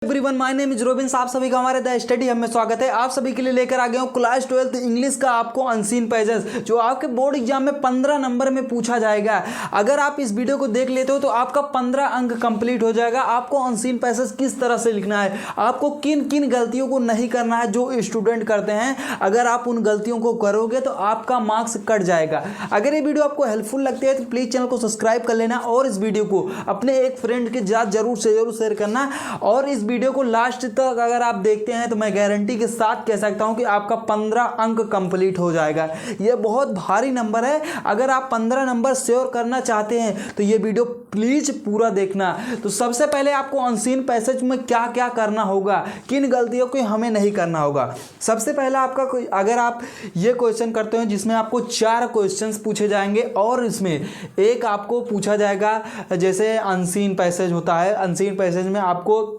Everyone, my name is robin. आप सभी का हमारे द स्टडी हब में स्वागत है। आप सभी के लिए लेकर आ गया हूँ क्लास 12 इंग्लिश का आपको अनसीन पैसेज, जो आपके बोर्ड एग्जाम में 15 नंबर में पूछा जाएगा। अगर आप इस वीडियो को देख लेते हो तो आपका 15 अंक कंप्लीट हो जाएगा। आपको अनसीन पैसेज किस तरह से लिखना है, आपको किन किन गलतियों को नहीं करना है जो स्टूडेंट करते हैं, अगर आप उन गलतियों को करोगे तो आपका मार्क्स कट जाएगा। अगर ये वीडियो आपको हेल्पफुल लगती है तो प्लीज़ चैनल को सब्सक्राइब कर लेना और इस वीडियो को अपने एक फ्रेंड के साथ जरूर शेयर करना। और इस वीडियो को लास्ट तक अगर आप देखते हैं तो मैं गारंटी के साथ कह सकता हूं कि आपका 15 अंक कंप्लीट हो जाएगा। यह बहुत भारी नंबर है। अगर आप 15 नंबर श्योर करना चाहते हैं तो ये वीडियो प्लीज पूरा देखना। तो सबसे पहले आपको अनसीन पैसेज में क्या क्या करना होगा, किन गलतियों को हमें नहीं करना होगा। सबसे पहला आपका अगर आप ये क्वेश्चन करते हो जिसमें आपको 4 क्वेश्चंस पूछे जाएंगे और इसमें एक आपको पूछा जाएगा, जैसे अनसीन पैसेज होता है, अनसीन पैसेज में आपको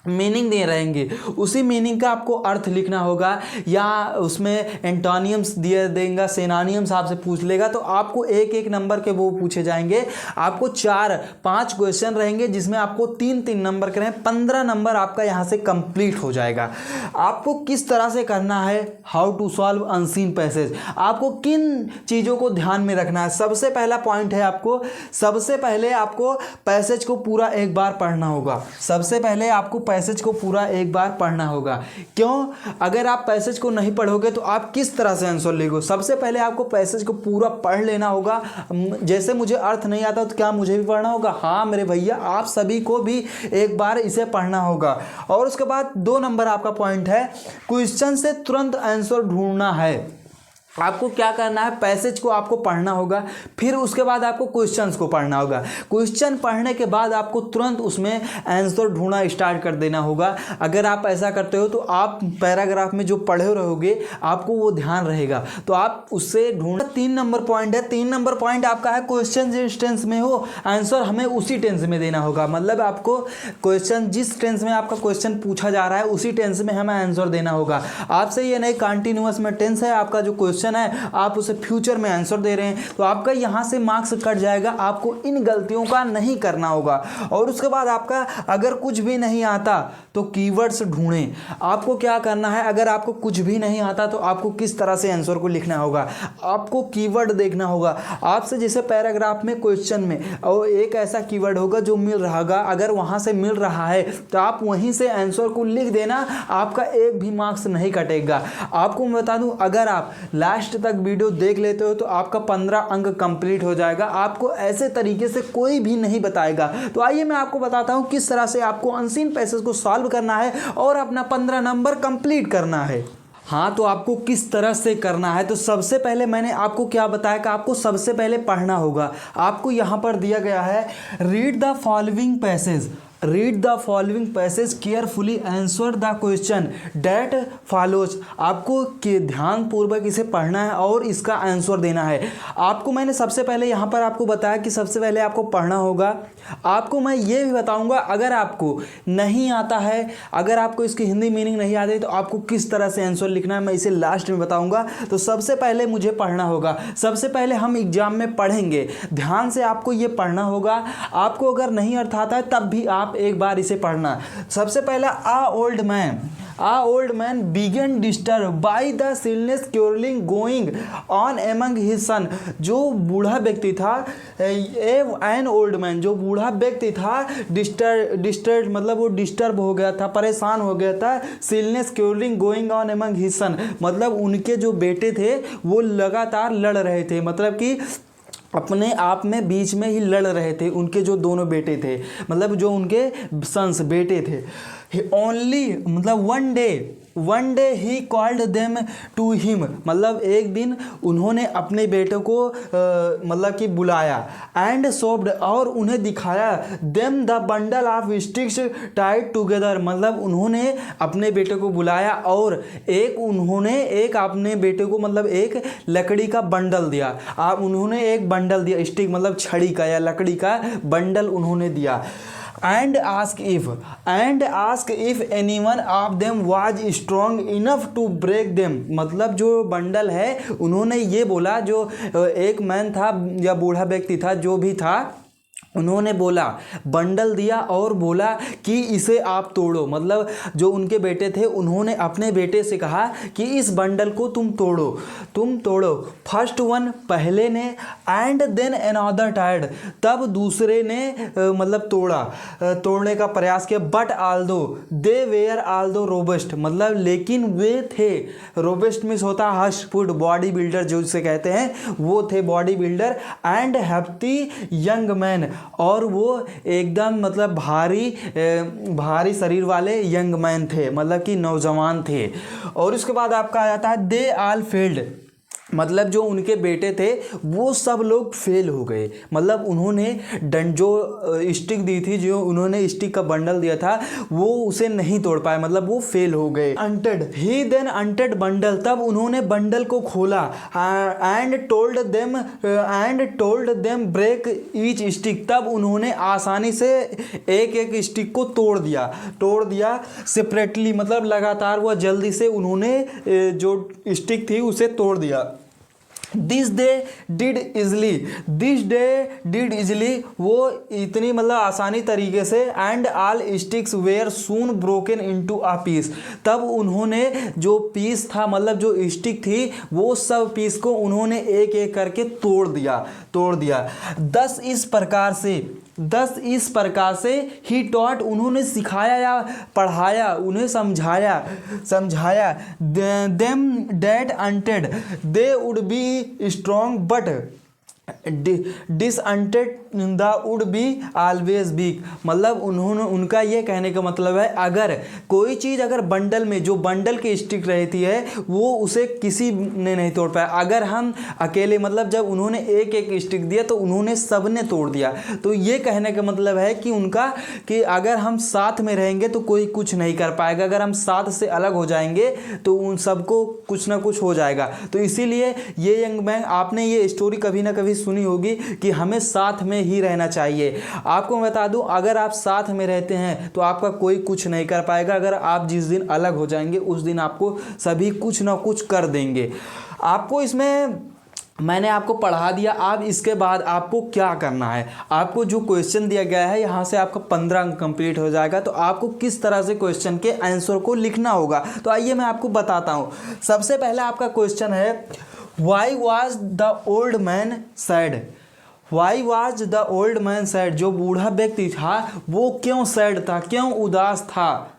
मीनिंग दे रहेंगे, उसी मीनिंग का आपको अर्थ लिखना होगा, या उसमें एंटोनियम्स दिए देंगे, सिनोनियम्स आपसे पूछ लेगा। तो आपको एक एक नंबर के वो पूछे जाएंगे। आपको 4-5 क्वेश्चन रहेंगे जिसमें आपको 3-3 नंबर के रहें। 15 नंबर आपका यहाँ से कंप्लीट हो जाएगा। आपको किस तरह से करना है, how to solve unseen passage, आपको किन चीज़ों को ध्यान में रखना है। सबसे पहला पॉइंट है, आपको सबसे पहले आपको पैसेज को पूरा एक बार पढ़ना होगा। सबसे पहले आपको पैसेज को पूरा एक बार पढ़ना होगा। क्यों? अगर आप पैसेज को नहीं पढ़ोगे तो आप किस तरह से आंसर लिखोगे। सबसे पहले आपको पैसेज को पूरा पढ़ लेना होगा। जैसे मुझे अर्थ नहीं आता तो क्या मुझे भी पढ़ना होगा? हाँ मेरे भैया, आप सभी को भी एक बार इसे पढ़ना होगा। और उसके बाद 2 नंबर आपका पॉइंट है, क्वेश्चन से तुरंत आंसर ढूंढना है। आपको क्या करना है, पैसेज को आपको पढ़ना होगा, फिर उसके बाद आपको क्वेश्चंस को पढ़ना होगा। क्वेश्चन पढ़ने के बाद आपको तुरंत उसमें आंसर ढूंढना स्टार्ट कर देना होगा। अगर आप ऐसा करते हो तो आप पैराग्राफ में जो पढ़े रहोगे आपको वो ध्यान रहेगा, तो आप उससे ढूंढना। 3 नंबर पॉइंट है। 3 नंबर पॉइंट आपका है, क्वेश्चन जिस टेंस में हो आंसर हमें उसी टेंस में देना होगा। मतलब आपको क्वेश्चन जिस टेंस में आपका क्वेश्चन पूछा जा रहा है उसी टेंस में हमें आंसर देना होगा। आपसे ये नहीं कंटिन्यूअस में टेंस है आपका जो क्वेश्चन है, आप उसे फ्यूचर में आंसर दे रहे हैं तो आपका यहां से मार्क्स कट जाएगा। आपको इन गलतियों का नहीं करना होगा। और उसके बाद आपका अगर कुछ भी नहीं आता तो कीवर्ड्स ढूंढें। आपको क्या करना है, अगर आपको कुछ भी नहीं आता तो आपको किस तरह से आंसर को लिखना होगा, आपको कीवर्ड देखना होगा। आपसे जैसे पैराग्राफ में क्वेश्चन में और एक ऐसा कीवर्ड होगा जो मिल रहा होगा, अगर वहां से मिल रहा है तो आप वहीं से आंसर को लिख देना, आपका एक भी मार्क्स नहीं कटेगा। आपको मैं बता दूं, अगर आप लास्ट तक वीडियो देख लेते हो तो आपका 15 अंक कंप्लीट हो जाएगा। आपको ऐसे तरीके से कोई भी नहीं बताएगा। तो आइए मैं आपको बताता हूं किस तरह से आपको अनसीन पैसेज को सॉल्व करना है और अपना 15 नंबर कंप्लीट करना है। हाँ, तो आपको किस तरह से करना है, तो सबसे पहले मैंने आपको क्या बताया कि आपको सबसे पहले पढ़ना होगा। आपको यहाँ पर दिया गया है, read the following passage, read the following passage carefully, answer the question that follows. आपको के ध्यान पूर्वक इसे पढ़ना है और इसका आंसर देना है। आपको मैंने सबसे पहले यहाँ पर आपको बताया कि सबसे पहले आपको पढ़ना होगा। आपको मैं ये भी बताऊंगा, अगर आपको नहीं आता है, अगर आपको इसकी हिंदी मीनिंग नहीं आती तो आपको किस तरह से आंसर लिखना है मैं इसे लास्ट में बताऊंगा। तो सबसे पहले मुझे पढ़ना होगा। सबसे पहले हम एग्जाम में पढ़ेंगे, ध्यान से आपको ये पढ़ना होगा। आपको अगर नहीं अर्थ आता है तब भी आप एक बार इसे पढ़ना। सबसे पहला, A old man began disturbed by the illness curling going on among his son। जो बूढ़ा व्यक्ति था, an old man जो बूढ़ा व्यक्ति था, डिस्टर्ब मतलब वो डिस्टर्ब हो गया था, परेशान हो गया था। illness curling going on among his son मतलब उनके जो बेटे थे वो लगातार लड़ रहे थे, मतलब कि अपने आप में बीच में ही लड़ रहे थे। उनके जो दोनों बेटे थे, मतलब जो उनके सन्स बेटे थे, ओनली मतलब वन डे ही कॉल्ड देम टू हिम, मतलब एक दिन उन्होंने अपने बेटे को मतलब कि बुलाया। एंड शोव्ड और उन्हें दिखाया, them the bundle of sticks Tide together, मतलब उन्होंने अपने बेटे को बुलाया और एक अपने बेटे को मतलब एक लकड़ी का बंडल दिया। उन्होंने एक बंडल दिया, स्टिक मतलब छड़ी का या लकड़ी का बंडल उन्होंने दिया। And ask if anyone of them was strong enough to break them, मतलब जो बंडल है उन्होंने ये बोला, जो एक मैन था या बूढ़ा व्यक्ति था जो भी था, उन्होंने बोला, बंडल दिया और बोला कि इसे आप तोड़ो। मतलब जो उनके बेटे थे उन्होंने अपने बेटे से कहा कि इस बंडल को तुम तोड़ो। फर्स्ट वन, पहले ने, एंड देन अनदर टायर्ड, तब दूसरे ने मतलब तोड़ने का प्रयास किया। But although they were although robust, मतलब लेकिन वे थे, रोबस्ट मीन्स होता है हष्ट पुष्ट, बॉडी बिल्डर जो इसे कहते हैं, वो थे body builder. And healthy young man, और वो एकदम मतलब भारी शरीर वाले यंग मैन थे, मतलब कि नौजवान थे। और उसके बाद आपका आ जाता है दे ऑल फेल्ड, मतलब जो उनके बेटे थे वो सब लोग फेल हो गए। मतलब उन्होंने जो स्टिक दी थी, जो उन्होंने स्टिक का बंडल दिया था, वो उसे नहीं तोड़ पाए, मतलब वो फेल हो गए। अनटेड ही देन अनटेड बंडल, तब उन्होंने बंडल को खोला। And told them break each stick, तब उन्होंने आसानी से एक एक स्टिक को तोड़ दिया सेपरेटली, मतलब लगातार वह जल्दी से उन्होंने जो स्टिक थी उसे तोड़ दिया। दिस डे डिड इजली, वो इतनी मतलब आसानी तरीके से। And all sticks were soon broken into a piece, तब उन्होंने जो पीस था, मतलब जो स्टिक थी, वो सब पीस को उन्होंने एक एक करके तोड़ दिया। दस इस प्रकार से ही टॉट, उन्होंने सिखाया या पढ़ाया, उन्हें समझाया them that united they would be strong but disunited they would be always weak. मतलब उनका ये कहने का मतलब है, अगर कोई चीज़ अगर बंडल में जो बंडल की स्टिक रहती है वो उसे किसी ने नहीं तोड़ पाया, अगर हम अकेले, मतलब जब उन्होंने एक एक स्टिक दिया तो उन्होंने सबने तोड़ दिया। तो ये कहने का मतलब है कि उनका कि अगर हम साथ में रहेंगे तो कोई कुछ नहीं कर पाएगा, अगर हम साथ से अलग हो जाएंगे तो उन सबको कुछ ना कुछ हो जाएगा। तो इसीलिए ये यंग मैन, आपने ये स्टोरी कभी ना कभी सुनी होगी कि हमें साथ में ही रहना चाहिए। आपको मैं बता दूं, अगर आप साथ में रहते हैं तो आपका कोई कुछ नहीं कर पाएगा, अगर आप जिस दिन अलग हो जाएंगे उस दिन आपको सभी कुछ ना कुछ कर देंगे। आपको इसमें मैंने आपको पढ़ा दिया। अब इसके बाद आपको क्या करना है, आपको जो क्वेश्चन दिया गया है यहाँ से आपका 15 अंक कंप्लीट हो जाएगा। तो आपको किस तरह से क्वेश्चन के आंसर को लिखना होगा, तो आइए मैं आपको बताता हूँ। सबसे पहले आपका क्वेश्चन है, Y was the old man sad. Y was the old man sad, जो बूढ़ा व्यक्ति था वो क्यों सैड था, क्यों उदास था।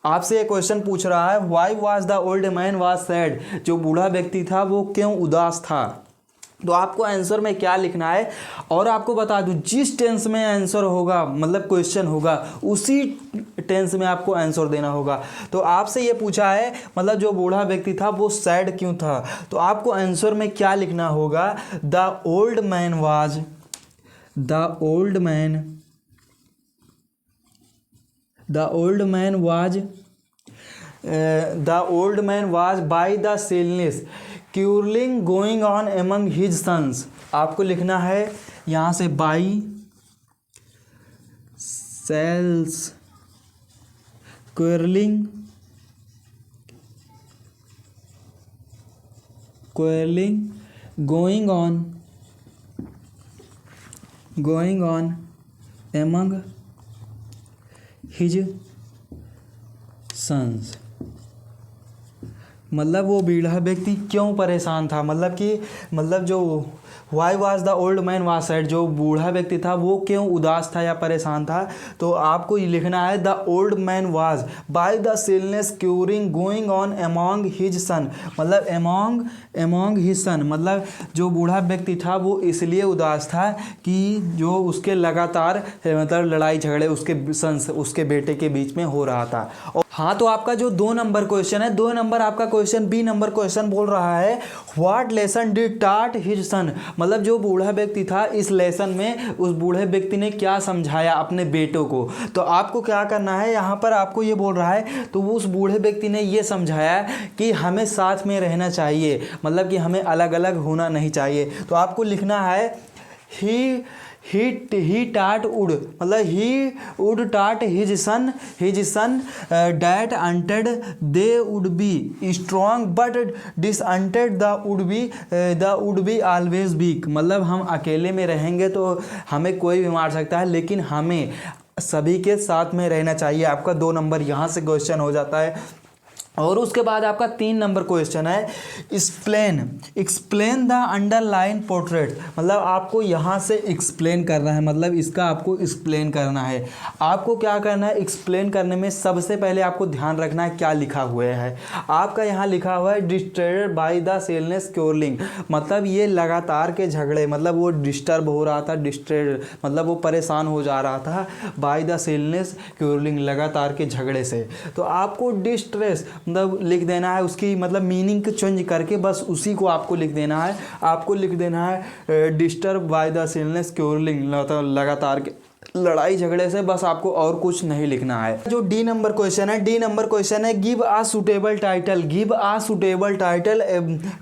आपसे ये क्वेश्चन पूछ रहा है, Y was the old man was sad, जो बूढ़ा व्यक्ति था वो क्यों उदास था। तो आपको आंसर में क्या लिखना है, और आपको बता दूं जिस टेंस में आंसर होगा, मतलब क्वेश्चन होगा, उसी टेंस में आपको आंसर देना होगा। तो आपसे ये पूछा है, मतलब जो बूढ़ा व्यक्ति था वो सैड क्यों था, तो आपको आंसर में क्या लिखना होगा, the old man was by the ceaseless quarrelling going on among his sons. आपको लिखना है यहाँ से by ceaseless quarrelling going on among his sons. मतलब वो बूढ़ा व्यक्ति क्यों परेशान था, मतलब जो why was the old man was sad, जो बूढ़ा व्यक्ति था वो क्यों उदास था या परेशान था। तो आपको ये लिखना है, the old man was by the ceaseless quarrelling going on among his son. मतलब अमॉन्ग हिज सन, मतलब जो बूढ़ा व्यक्ति था वो इसलिए उदास था कि जो उसके लगातार मतलब लड़ाई झगड़े उसके बेटे के बीच में हो रहा था। हाँ, तो आपका जो 2 नंबर क्वेश्चन है, 2 नंबर आपका क्वेश्चन बी नंबर क्वेश्चन बोल रहा है, what lesson did taught his son. मतलब जो बूढ़ा व्यक्ति था इस लेसन में उस बूढ़े व्यक्ति ने क्या समझाया अपने बेटों को। तो आपको क्या करना है, यहाँ पर आपको ये बोल रहा है, तो उस बूढ़े व्यक्ति ने ये समझाया कि हमें साथ में रहना चाहिए, मतलब कि हमें अलग अलग होना नहीं चाहिए। तो आपको लिखना है, ही टाट वुड मतलब he would taught his son that united they would be strong but disunited they would be always weak. मतलब हम अकेले में रहेंगे तो हमें कोई भी मार सकता है, लेकिन हमें सभी के साथ में रहना चाहिए। आपका 2 नंबर यहाँ से क्वेश्चन हो जाता है। और उसके बाद आपका 3 नंबर क्वेश्चन है एक्सप्लेन द अंडरलाइन पोर्ट्रेट। मतलब आपको यहाँ से एक्सप्लेन करना है, मतलब इसका आपको एक्सप्लेन करना है। आपको क्या करना है, एक्सप्लेन करने में सबसे पहले आपको ध्यान रखना है क्या लिखा हुआ है। आपका यहाँ लिखा हुआ है डिस्टर्ब बाय द सेलनेस क्योरलिंग। मतलब ये लगातार के झगड़े, मतलब वो डिस्टर्ब हो रहा था, डिस्टर्ब मतलब वो परेशान हो जा रहा था बाय द सेलनेस क्योरलिंग, लगातार के झगड़े से। तो आपको डिस्ट्रेस मतलब लिख देना है, उसकी मतलब मीनिंग को चेंज करके बस उसी को आपको लिख देना है। आपको लिख देना है डिस्टर्ब बाय द सिलनेस क्योरलिंग, लगातार के लड़ाई झगड़े से, बस आपको और कुछ नहीं लिखना है। जो डी नंबर क्वेश्चन है give a suitable title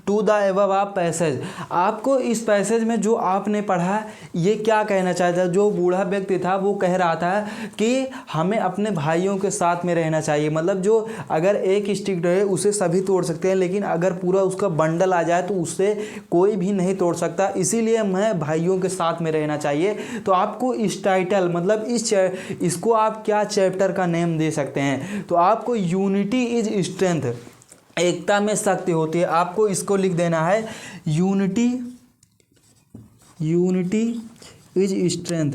to the above passage. आपको इस पैसेज में जो आपने पढ़ा ये क्या कहना चाहता है। जो बूढ़ा व्यक्ति था वो कह रहा था कि हमें अपने भाइयों के साथ में रहना चाहिए। मतलब जो अगर एक स्टिक रहे उसे सभी तोड़ सकते हैं, लेकिन अगर पूरा उसका बंडल आ जाए तो उससे कोई भी नहीं तोड़ सकता, इसीलिए हमें भाइयों के साथ में रहना चाहिए। तो आपको इस टाइटल मतलब इसको आप क्या चैप्टर का नेम दे सकते हैं, तो आपको यूनिटी इज स्ट्रेंथ, एकता में शक्ति होती है। आपको इसको लिख देना है unity is strength,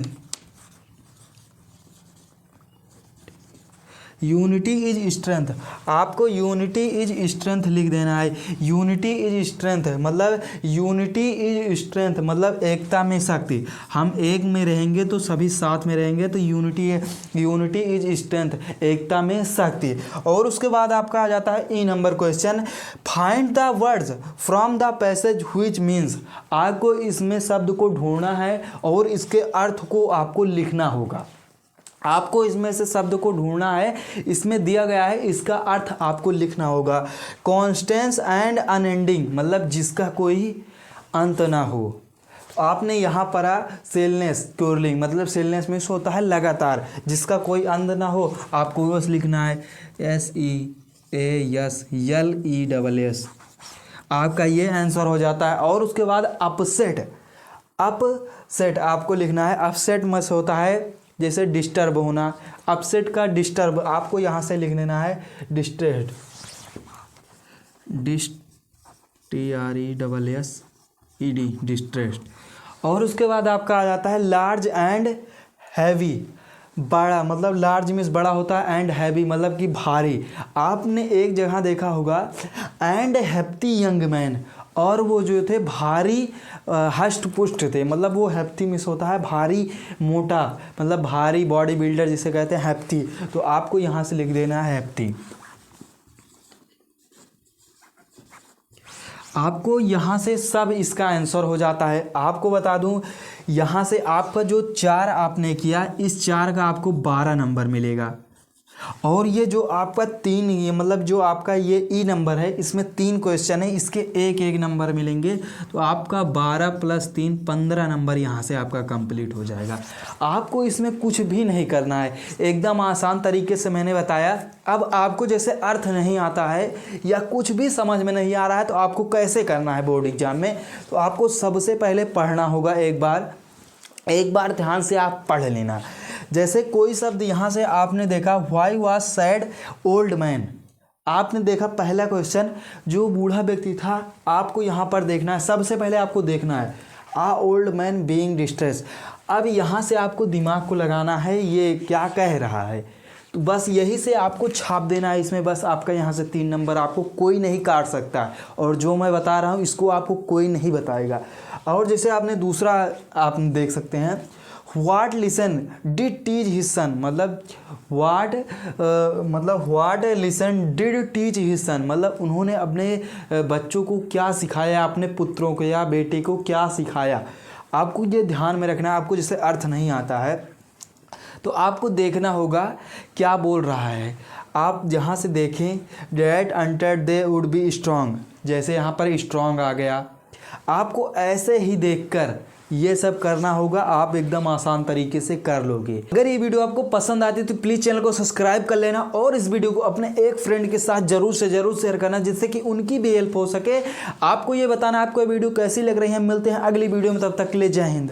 unity is strength. आपको यूनिटी इज स्ट्रेंथ लिख देना है। यूनिटी इज स्ट्रेंथ मतलब यूनिटी इज स्ट्रेंथ मतलब एकता में शक्ति। हम एक में रहेंगे तो सभी साथ में रहेंगे, तो यूनिटी इज स्ट्रेंथ, एकता में शक्ति। और उसके बाद आपका आ जाता है E number question find the words from the passage which means. आपको इसमें शब्द को ढूंढना है और इसके अर्थ को आपको लिखना होगा। आपको इसमें से शब्द को ढूंढना है, इसमें दिया गया है, इसका अर्थ आपको लिखना होगा। कॉन्स्टेंस एंड अनएंडिंग मतलब जिसका कोई अंत ना हो। आपने यहाँ पढ़ा सेलनेस क्योरलिंग मतलब सेलनेस में होता है लगातार, जिसका कोई अंत ना हो। आपको बस लिखना है SEASLESS। आपका ये आंसर हो जाता है। और उसके बाद अपसेट आपको लिखना है। अपसेट में होता है जैसे डिस्टर्ब होना, अपसेट का डिस्टर्ब आपको यहाँ से लिख देना है डिस्ट्रेस्ड, डिस्ट्रेस्ड। और उसके बाद आपका आ जाता है लार्ज एंड हैवी, बड़ा मतलब लार्ज मीन्स बड़ा होता है, एंड हैवी मतलब कि भारी। आपने एक जगह देखा होगा एंड हैप्पी यंग मैन, और वो जो थे भारी हष्ट पुष्ट थे, मतलब वो हैप्पी मिस होता है भारी मोटा, मतलब भारी बॉडी बिल्डर जिसे कहते हैं हैप्पी। तो आपको यहाँ से लिख देना है हैप्पी। आपको यहाँ से सब इसका आंसर हो जाता है। आपको बता दूँ यहाँ से आपका जो 4 आपने किया, इस 4 का आपको 12 नंबर मिलेगा। और ये जो आपका 3 ये मतलब जो आपका ये ई नंबर है, इसमें 3 क्वेश्चन है, इसके 1-1 नंबर मिलेंगे। तो आपका 12 + 3 15 नंबर यहाँ से आपका कंप्लीट हो जाएगा। आपको इसमें कुछ भी नहीं करना है, एकदम आसान तरीके से मैंने बताया। अब आपको जैसे अर्थ नहीं आता है या कुछ भी समझ में नहीं आ रहा है तो आपको कैसे करना है बोर्ड एग्जाम में, तो आपको सबसे पहले पढ़ना होगा। एक बार ध्यान से आप पढ़ लेना। जैसे कोई शब्द यहाँ से आपने देखा why was sad old man, आपने देखा पहला क्वेश्चन जो बूढ़ा व्यक्ति था, आपको यहाँ पर देखना है। सबसे पहले आपको देखना है आ ओल्ड मैन बीइंग डिस्ट्रेस। अब यहाँ से आपको दिमाग को लगाना है ये क्या कह रहा है, तो बस यही से आपको छाप देना है इसमें। बस आपका यहाँ से 3 नंबर आपको कोई नहीं काट सकता, और जो मैं बता रहा हूँ इसको आपको कोई नहीं बताएगा। और जैसे आपने दूसरा आप देख सकते हैं what lesson did teach his son, मतलब what lesson did teach his son मतलब उन्होंने अपने बच्चों को क्या सिखाया, अपने पुत्रों को या बेटे को क्या सिखाया। आपको ये ध्यान में रखना है। आपको जैसे अर्थ नहीं आता है तो आपको देखना होगा क्या बोल रहा है। आप जहाँ से देखें that united they would be strong, जैसे यहाँ पर स्ट्रॉन्ग आ गया। आपको ऐसे ही देखकर ये सब करना होगा, आप एकदम आसान तरीके से कर लोगे। अगर ये वीडियो आपको पसंद आती है तो प्लीज़ चैनल को सब्सक्राइब कर लेना और इस वीडियो को अपने एक फ्रेंड के साथ जरूर से जरूर शेयर करना, जिससे कि उनकी भी हेल्प हो सके। आपको ये बताना आपको ये वीडियो कैसी लग रही है। मिलते हैं अगली वीडियो में, तब तक के लिए जय हिंद।